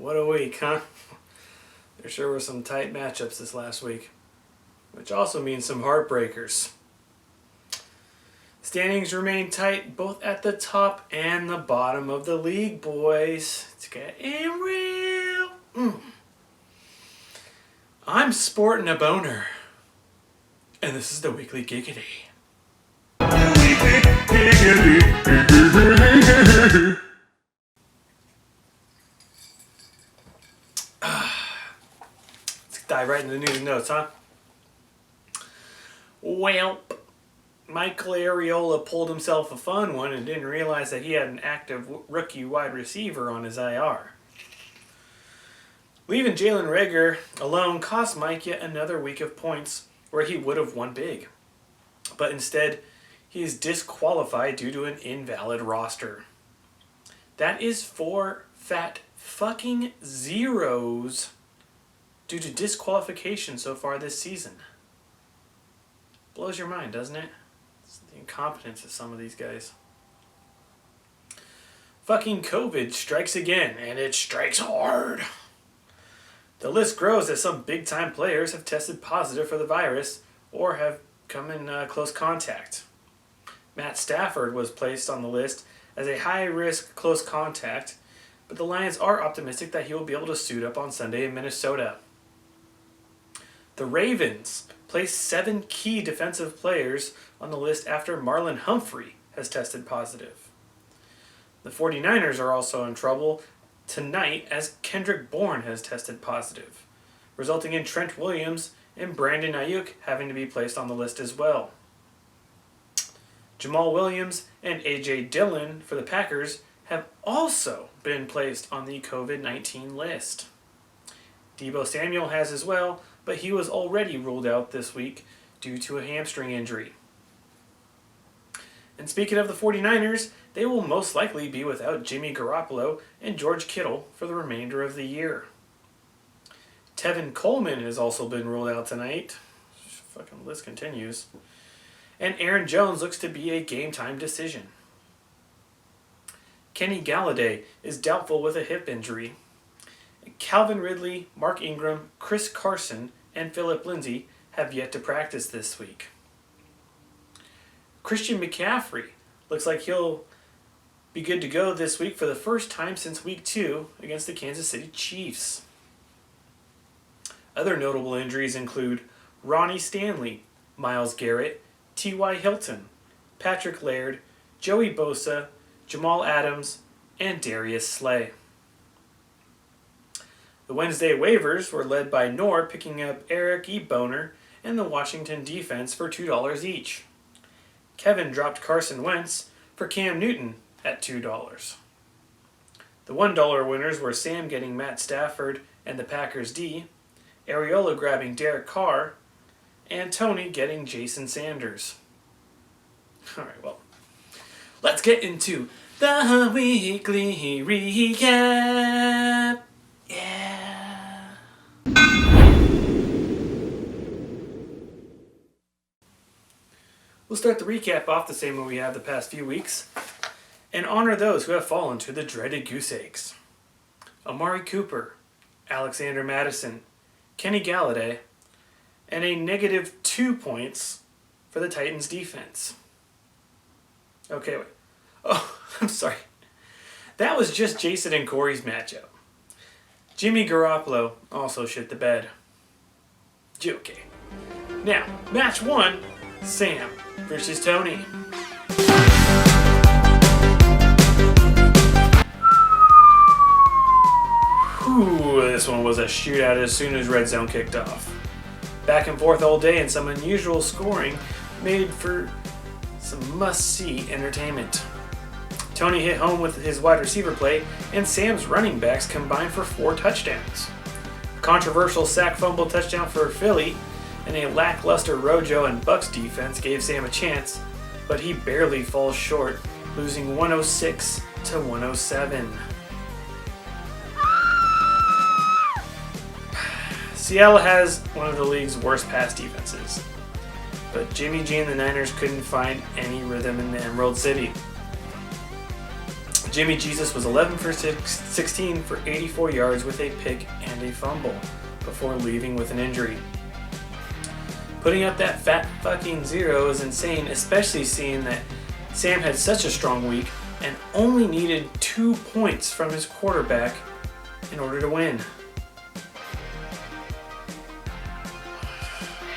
What a week, huh? There sure were some tight matchups this last week, which also means some heartbreakers. Standings remain tight both at the top and the bottom of the league, boys. It's getting real. I'm sporting a boner, and this is the Weekly Giggity. Let's dive right into the news and notes, huh? Well, Michael Ariola pulled himself a fun one and didn't realize that he had an active rookie wide receiver on his IR. Leaving Jalen Reagor alone cost Mike yet another week of points where he would have won big. But instead, he is disqualified due to an invalid roster. That is 4 fat fucking zeros due to disqualification so far this season. Blows your mind, doesn't it? It's the incompetence of some of these guys. Fucking COVID strikes again, and it strikes hard. The list grows as some big-time players have tested positive for the virus or have come in close contact. Matt Stafford was placed on the list as a high-risk close contact, but the Lions are optimistic that he will be able to suit up on Sunday in Minnesota. The Ravens placed 7 key defensive players on the list after Marlon Humphrey has tested positive. The 49ers are also in trouble tonight as Kendrick Bourne has tested positive, resulting in Trent Williams and Brandon Ayuk having to be placed on the list as well. Jamal Williams and A.J. Dillon for the Packers have also been placed on the COVID-19 list. Deebo Samuel has as well, but he was already ruled out this week due to a hamstring injury. And speaking of the 49ers, they will most likely be without Jimmy Garoppolo and George Kittle for the remainder of the year. Tevin Coleman has also been ruled out tonight. Fucking list continues. And Aaron Jones looks to be a game-time decision. Kenny Galladay is doubtful with a hip injury. Calvin Ridley, Mark Ingram, Chris Carson, and Phillip Lindsay have yet to practice this week. Christian McCaffrey looks like he'll be good to go this week for the first time since week 2 against the Kansas City Chiefs. Other notable injuries include Ronnie Stanley, Myles Garrett, T.Y. Hilton, Patrick Laird, Joey Bosa, Jamal Adams, and Darius Slay. The Wednesday waivers were led by Noor picking up Eric Boner and the Washington defense for $2 each. Kevin dropped Carson Wentz for Cam Newton at $2. The $1 winners were Sam getting Matt Stafford and the Packers D, Ariola grabbing Derek Carr, and Tony getting Jason Sanders. Alright, well, let's get into the weekly recap. Yeah. We'll start the recap off the same way we have the past few weeks and honor those who have fallen to the dreaded goose eggs. Amari Cooper, Alexander Madison, Kenny Galladay, and a negative 2 points for the Titans defense. Okay, wait. Oh, I'm sorry. That was just Jason and Corey's matchup. Jimmy Garoppolo also shit the bed. Okay. Now, match 1, Sam versus Tony. Whew, this one was a shootout as soon as Red Zone kicked off. Back and forth all day and some unusual scoring made for some must-see entertainment. Tony hit home with his wide receiver play, and Sam's running backs combined for 4 touchdowns. A controversial sack fumble touchdown for Philly, and a lackluster Rojo and Bucks defense gave Sam a chance, but he barely falls short, losing 106 to 107. Seattle has one of the league's worst pass defenses, but Jimmy G and the Niners couldn't find any rhythm in the Emerald City. Jimmy Jesus was 11 for 16 for 84 yards with a pick and a fumble before leaving with an injury. Putting up that fat fucking 0 is insane, especially seeing that Sam had such a strong week and only needed 2 points from his quarterback in order to win.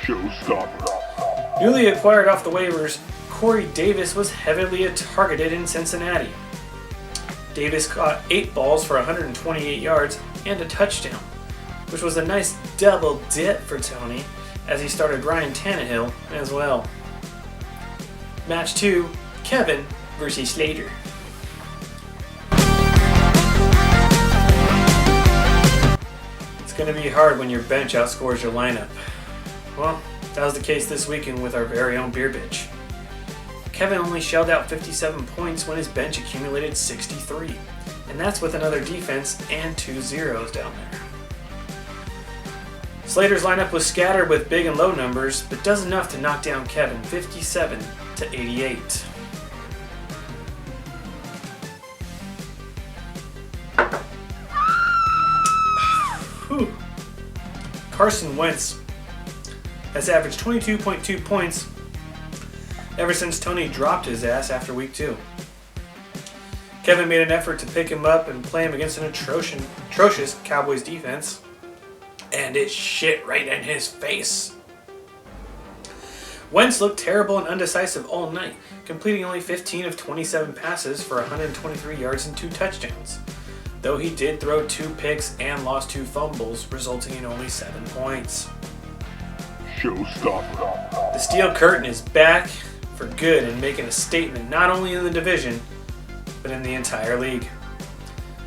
Showstopper. Newly acquired off the waivers, Corey Davis was heavily targeted in Cincinnati. Davis caught 8 balls for 128 yards and a touchdown, which was a nice double dip for Tony as he started Ryan Tannehill as well. Match 2, Kevin versus Slater. It's going to be hard when your bench outscores your lineup. Well, that was the case this weekend with our very own beer bitch. Kevin only shelled out 57 points when his bench accumulated 63, and that's with another defense and 2 zeros down there. Slater's lineup was scattered with big and low numbers, but does enough to knock down Kevin 57 to 88. Whew. Carson Wentz has averaged 22.2 points ever since Tony dropped his ass after week 2. Kevin made an effort to pick him up and play him against an atrocious Cowboys defense, and it shit right in his face. Wentz looked terrible and undecisive all night, completing only 15 of 27 passes for 123 yards and 2 touchdowns, though he did throw 2 picks and lost 2 fumbles, resulting in only 7 points. Showstopper. The Steel Curtain is back for good and making a statement not only in the division, but in the entire league.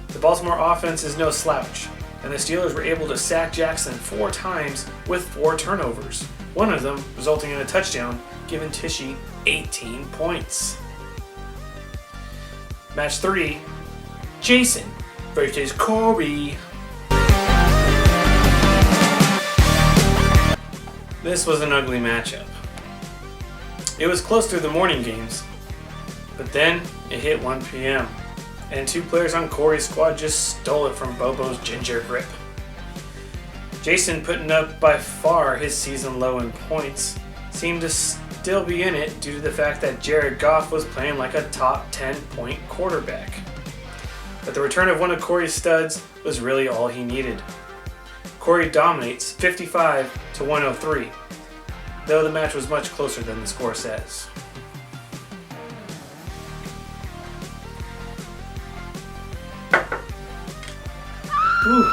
The Baltimore offense is no slouch, and the Steelers were able to sack Jackson 4 times with 4 turnovers, one of them resulting in a touchdown, giving Tishy 18 points. Match 3, Jason versus Corey. This was an ugly matchup. It was close through the morning games, but then it hit 1 p.m. and 2 players on Corey's squad just stole it from Bobo's ginger grip. Jason, putting up by far his season low in points, seemed to still be in it due to the fact that Jared Goff was playing like a top 10-point quarterback. But the return of one of Corey's studs was really all he needed. Corey dominates 55 to 103, though the match was much closer than the score says. Whew.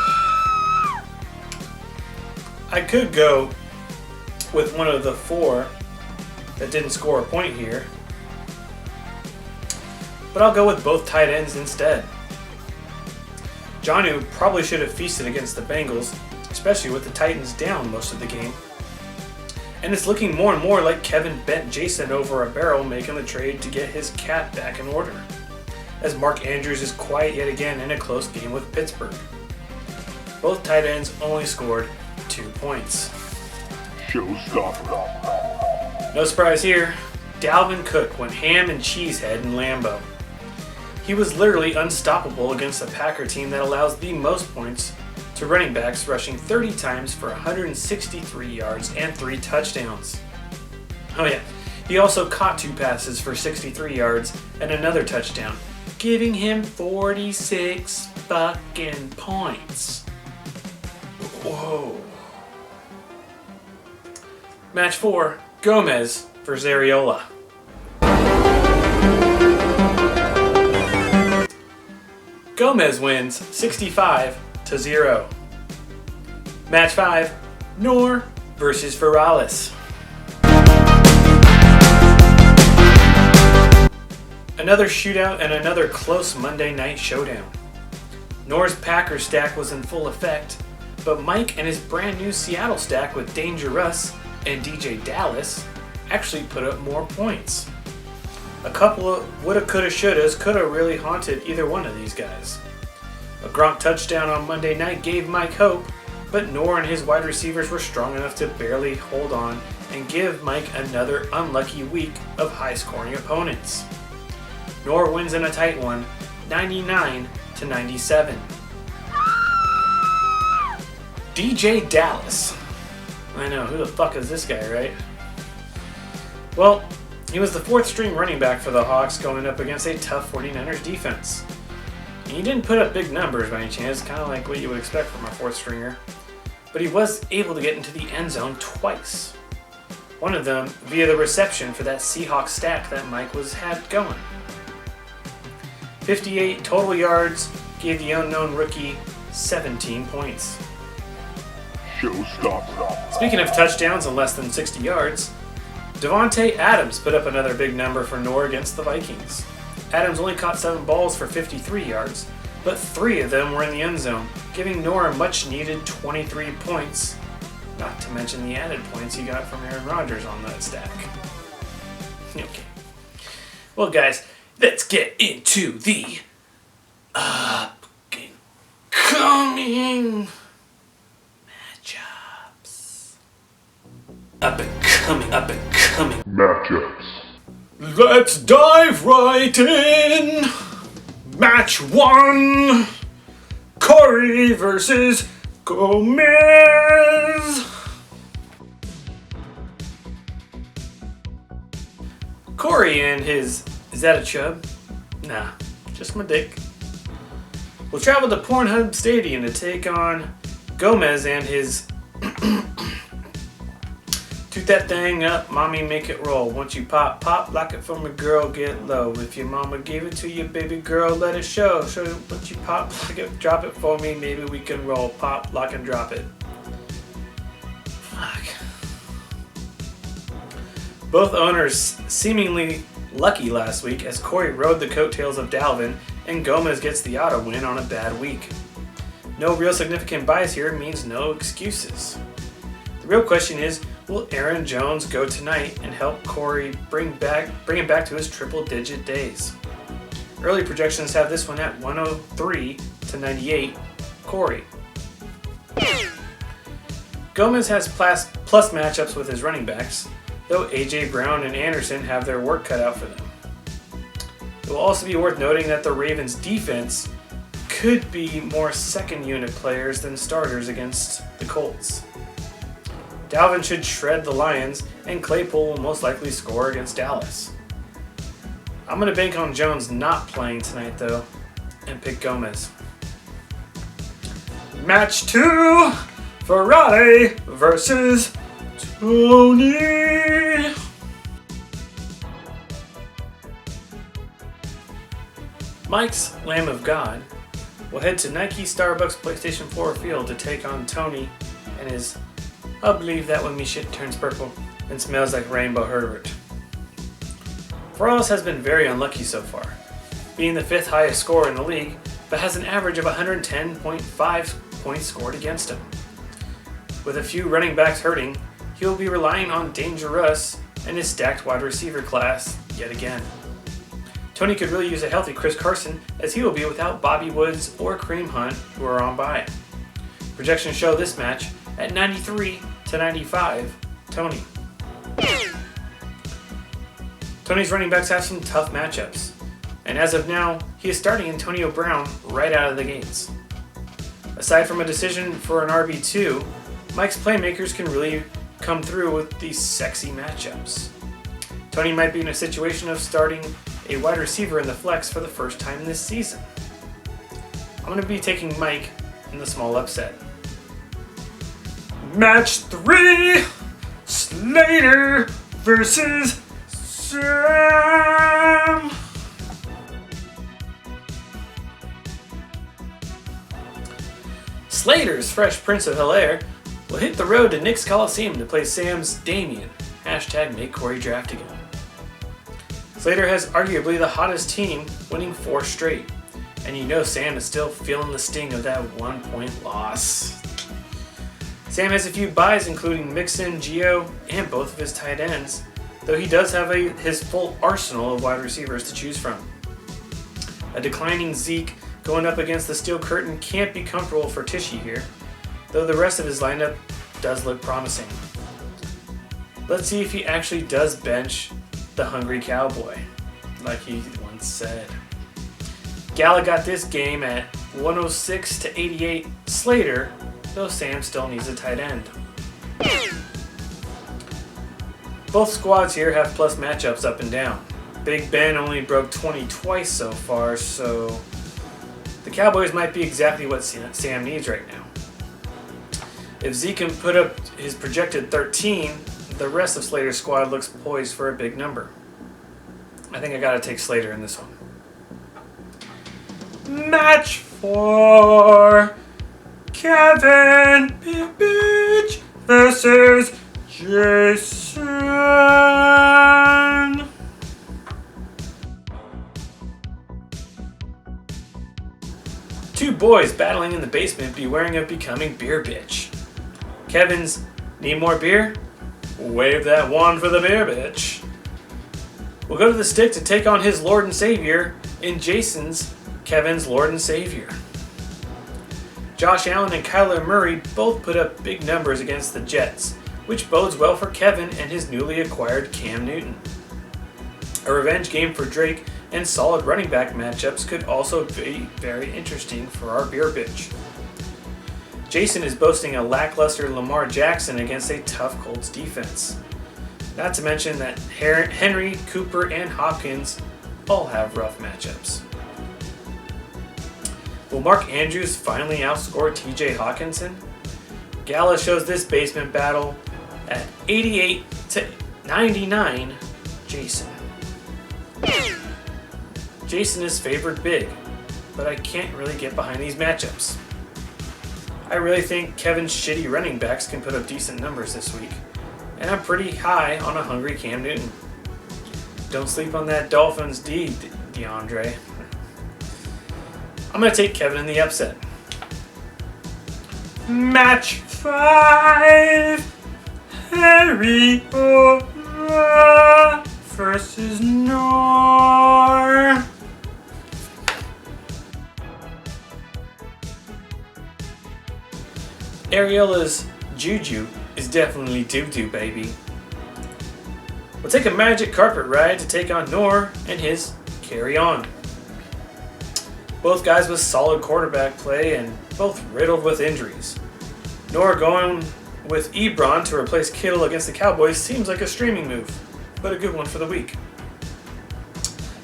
I could go with one of the 4 that didn't score a point here, but I'll go with both tight ends instead. Jonnu probably should have feasted against the Bengals, especially with the Titans down most of the game. And it's looking more and more like Kevin bent Jason over a barrel, making the trade to get his cat back in order, as Mark Andrews is quiet yet again in a close game with Pittsburgh. Both tight ends only scored 2 points. Showstopper. No surprise here, Dalvin Cook went ham and cheesehead in Lambeau. He was literally unstoppable against a Packer team that allows the most points to running backs, rushing 30 times for 163 yards and 3 touchdowns. Oh yeah, he also caught 2 passes for 63 yards and another touchdown, giving him 46 fucking points. Whoa. Match 4, Gomez versus Ariola. Gomez wins 65 to 0. Match 5, Nor versus Ferralis. Another shootout and another close Monday night showdown. Nor's Packers stack was in full effect, but Mike and his brand new Seattle stack with Danger Russ and DJ Dallas actually put up more points. A couple of woulda, coulda, shouldas could have really haunted either one of these guys. A Gronk touchdown on Monday night gave Mike hope, but Nor and his wide receivers were strong enough to barely hold on and give Mike another unlucky week of high-scoring opponents. Nor wins in a tight one, 99-97. DJ Dallas. I know, who the fuck is this guy, right? Well, he was the fourth string running back for the Hawks going up against a tough 49ers defense. He didn't put up big numbers by any chance, kind of like what you would expect from a fourth stringer. But he was able to get into the end zone twice. One of them via the reception for that Seahawks stack that Mike had going. 58 total yards gave the unknown rookie 17 points. Showstopper. Speaking of touchdowns in less than 60 yards, Davante Adams put up another big number for Noor against the Vikings. Adams only caught 7 balls for 53 yards, but 3 of them were in the end zone, giving Noor a much-needed 23 points, not to mention the added points he got from Aaron Rodgers on that stack. Okay. Well, guys, let's get into the up-and-coming matchups. Up-and-coming Matchups. Let's dive right in! Match 1! Corey versus Gomez! Corey and his... Is that a chub? Nah, just my dick. Will travel to Pornhub Stadium to take on Gomez and his... Toot that thing up, mommy, make it roll. Once you pop, pop, lock it from a girl, get low. If your mama gave it to you, baby girl, let it show. Show you what you pop, lock it, drop it for me, maybe we can roll. Pop, lock, and drop it. Fuck. Both owners seemingly lucky last week as Corey rode the coattails of Dalvin and Gomez gets the auto win on a bad week. No real significant bias here means no excuses. The real question is, will Aaron Jones go tonight and help Corey bring him back to his triple-digit days? Early projections have this one at 103-98. Corey. Gomez has plus matchups with his running backs, though A.J. Brown and Anderson have their work cut out for them. It will also be worth noting that the Ravens' defense could be more second-unit players than starters against the Colts. Dalvin should shred the Lions, and Claypool will most likely score against Dallas. I'm going to bank on Jones not playing tonight, though, and pick Gomez. Match 2, Ferrari versus Tony. Mike's Lamb of God will head to Nike Starbucks PlayStation 4 Field to take on Tony and his I'll believe that when me shit turns purple and smells like Rainbow Herbert. Frost has been very unlucky so far, being the 5th highest scorer in the league, but has an average of 110.5 points scored against him. With a few running backs hurting, he will be relying on Dangerous and his stacked wide receiver class yet again. Tony could really use a healthy Chris Carson, as he will be without Bobby Woods or Kareem Hunt, who are on bye. Projections show this match at 93-95, Tony. Tony's running backs have some tough matchups, and as of now, he is starting Antonio Brown right out of the gates. Aside from a decision for an RB2, Mike's playmakers can really come through with these sexy matchups. Tony might be in a situation of starting a wide receiver in the flex for the first time this season. I'm going to be taking Mike in the small upset. Match 3, Slater versus Sam. Slater's Fresh Prince of Bel-Air will hit the road to Nick's Coliseum to play Sam's Damien. Hashtag make Corey draft again. Slater has arguably the hottest team, winning 4 straight. And you know Sam is still feeling the sting of that 1-point loss. Sam has a few buys, including Mixon, Gio, and both of his tight ends, though he does have his full arsenal of wide receivers to choose from. A declining Zeke going up against the Steel Curtain can't be comfortable for Tishy here, though the rest of his lineup does look promising. Let's see if he actually does bench the Hungry Cowboy, like he once said. Gala got this game at 106 to 88 Slater, though Sam still needs a tight end. Both squads here have plus matchups up and down. Big Ben only broke 20 twice so far, so the Cowboys might be exactly what Sam needs right now. If Zeke can put up his projected 13, the rest of Slater's squad looks poised for a big number. I think I gotta take Slater in this one. Match 4. Kevin Bitch versus Jason. Two boys battling in the basement bewaring of becoming beer bitch. Kevin's need more beer? Wave that wand for the beer bitch. We'll go to the stick to take on his Lord and Savior in Kevin's Lord and Savior. Josh Allen and Kyler Murray both put up big numbers against the Jets, which bodes well for Kevin and his newly acquired Cam Newton. A revenge game for Drake and solid running back matchups could also be very interesting for our beer bitch. Jason is boasting a lackluster Lamar Jackson against a tough Colts defense. Not to mention that Henry, Cooper, and Hopkins all have rough matchups. Will Mark Andrews finally outscore TJ Hawkinson? Gala shows this basement battle at 88 to 99 Jason. Jason is favored big, but I can't really get behind these matchups. I really think Kevin's shitty running backs can put up decent numbers this week, and I'm pretty high on a hungry Cam Newton. Don't sleep on that Dolphins D, DeAndre. I'm going to take Kevin in the upset. Match 5. Harry versus Nor. Ariella's Juju is definitely doo-doo, baby. We'll take a magic carpet ride to take on Nor and his Carry On. Both guys with solid quarterback play and both riddled with injuries. Nor going with Ebron to replace Kittle against the Cowboys seems like a streaming move, but a good one for the week.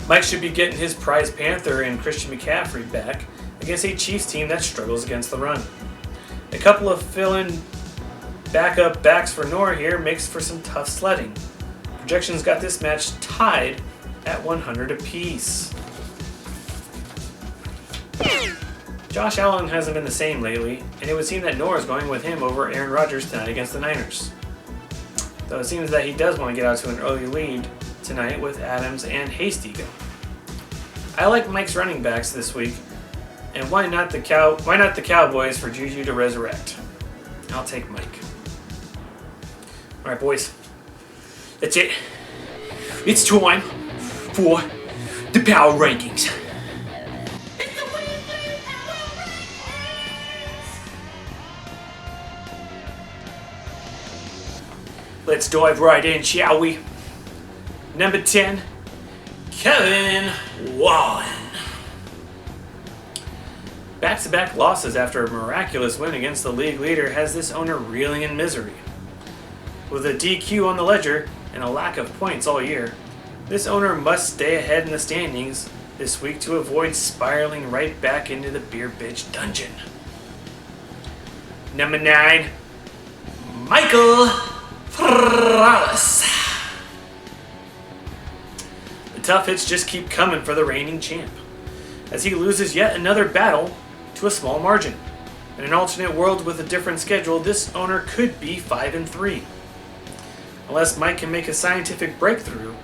Mike should be getting his prize Panther and Christian McCaffrey back against a Chiefs team that struggles against the run. A couple of fill-in backup backs for Nor here makes for some tough sledding. Projections got this match tied at 100 apiece. Josh Allen hasn't been the same lately, and it would seem that Nor is going with him over Aaron Rodgers tonight against the Niners. Though it seems that he does want to get out to an early lead tonight with Adams and Hasty going. I like Mike's running backs this week, and why not the Cowboys for Juju to resurrect? I'll take Mike. All right, boys. That's it. It's time for the power rankings. Let's dive right in, shall we? Number 10, Kevin Wallen. Back-to-back losses after a miraculous win against the league leader has this owner reeling in misery. With a DQ on the ledger and a lack of points all year, this owner must stay ahead in the standings this week to avoid spiraling right back into the beer bitch dungeon. Number 9, Michael Morales. The tough hits just keep coming for the reigning champ, as he loses yet another battle to a small margin. In an alternate world with a different schedule, this owner could be 5-3. Unless Mike can make a scientific breakthrough,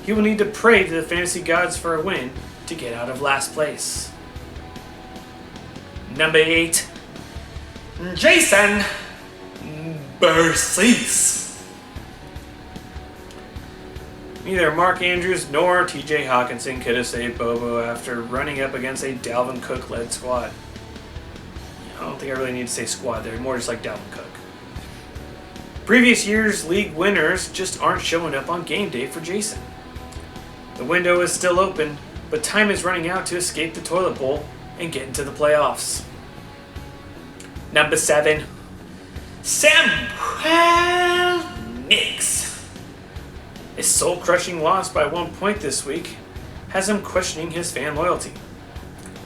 he will need to pray to the fantasy gods for a win to get out of last place. Number 8, Jason Bercease. Neither Mark Andrews nor TJ Hawkinson could have saved Bobo after running up against a Dalvin Cook-led squad. I don't think I really need to say squad there, more just like Dalvin Cook. Previous year's league winners just aren't showing up on game day for Jason. The window is still open, but time is running out to escape the toilet bowl and get into the playoffs. Number 7, Samuel Nix. A soul-crushing loss by 1 point this week has him questioning his fan loyalty.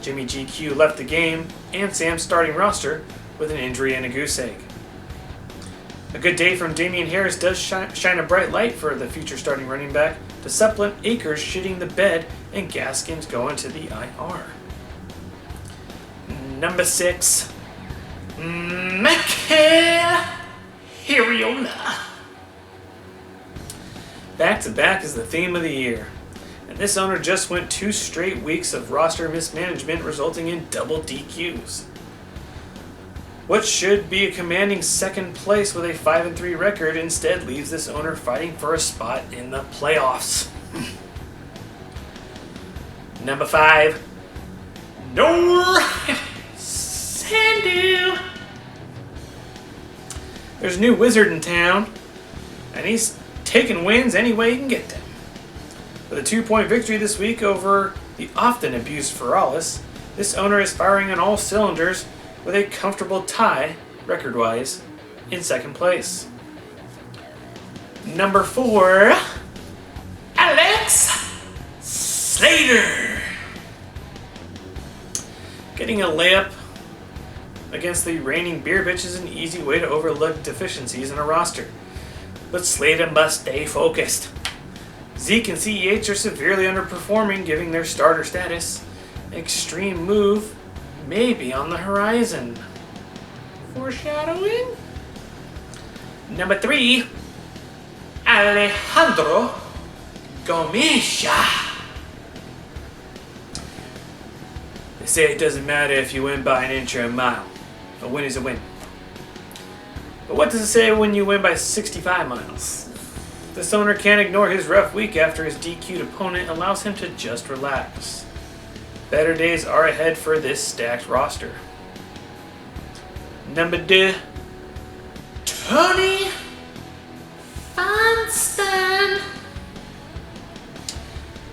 Jimmy GQ left the game and Sam's starting roster with an injury and a goose egg. A good day from Damian Harris does shine a bright light for the future starting running back to supplement Akers shitting the bed and Gaskins going to the IR. Number 6, Michael Hiriola. Back-to-back is the theme of the year, and this owner just went 2 straight weeks of roster mismanagement resulting in double DQs. What should be a commanding second place with a 5-3 record instead leaves this owner fighting for a spot in the playoffs. Number 5, Nor Sandu. There's a new wizard in town, and he's taking wins any way he can get them. With a 2-point victory this week over the often abused Feralis, this owner is firing on all cylinders with a comfortable tie, record-wise, in second place. Number 4, Alex Slater. Getting a layup against the reigning beer bitch is an easy way to overlook deficiencies in a roster, but Slater must stay focused. Zeke and CEH are severely underperforming, giving their starter status. An extreme move may be on the horizon. Foreshadowing? Number 3, Alejandro Gomisha. They say it doesn't matter if you win by an inch or a mile. A win is a win. But what does it say when you win by 65 miles? This owner can't ignore his rough week after his DQ'd opponent allows him to just relax. Better days are ahead for this stacked roster. Number 2, Tony Feinstein.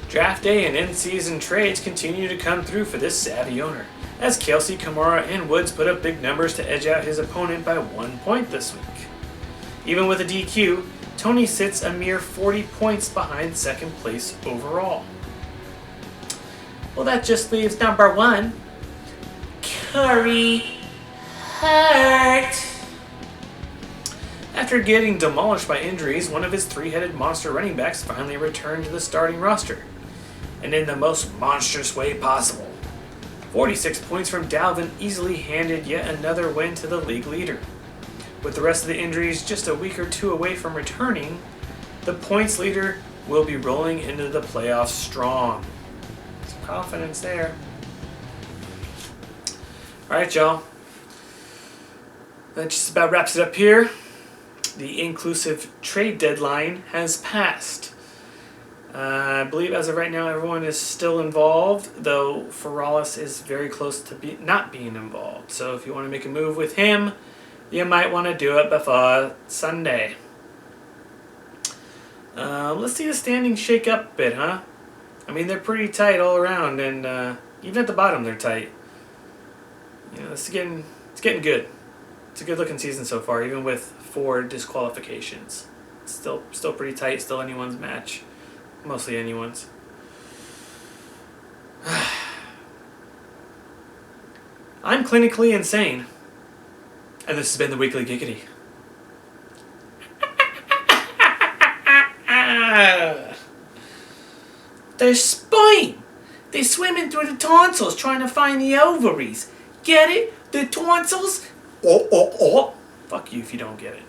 Draft day and in-season trades continue to come through for this savvy owner, as Kelsey, Kamara, and Woods put up big numbers to edge out his opponent by 1 point this week. Even with a DQ, Tony sits a mere 40 points behind second place overall. Well, that just leaves number 1, Curry Hurt. After getting demolished by injuries, one of his 3-headed monster running backs finally returned to the starting roster, and in the most monstrous way possible. 46 points from Dalvin easily handed yet another win to the league leader. With the rest of the injuries just a week or 2 away from returning, the points leader will be rolling into the playoffs strong. Some confidence there. Alright, y'all. That just about wraps it up here. The inclusive trade deadline has passed. I believe as of right now everyone is still involved, though Feralis is very close to not being involved. So if you want to make a move with him, you might want to do it before Sunday. Let's see the standings shake up a bit, huh? I mean, they're pretty tight all around, and even at the bottom they're tight. You know, it's getting good. It's a good looking season so far, even with 4 disqualifications. It's still pretty tight, still anyone's match. Mostly anyone's. I'm clinically insane. And this has been the Weekly Giggity. They're spying. They're swimming through the tonsils trying to find the ovaries. Get it? The tonsils? Oh. Fuck you if you don't get it.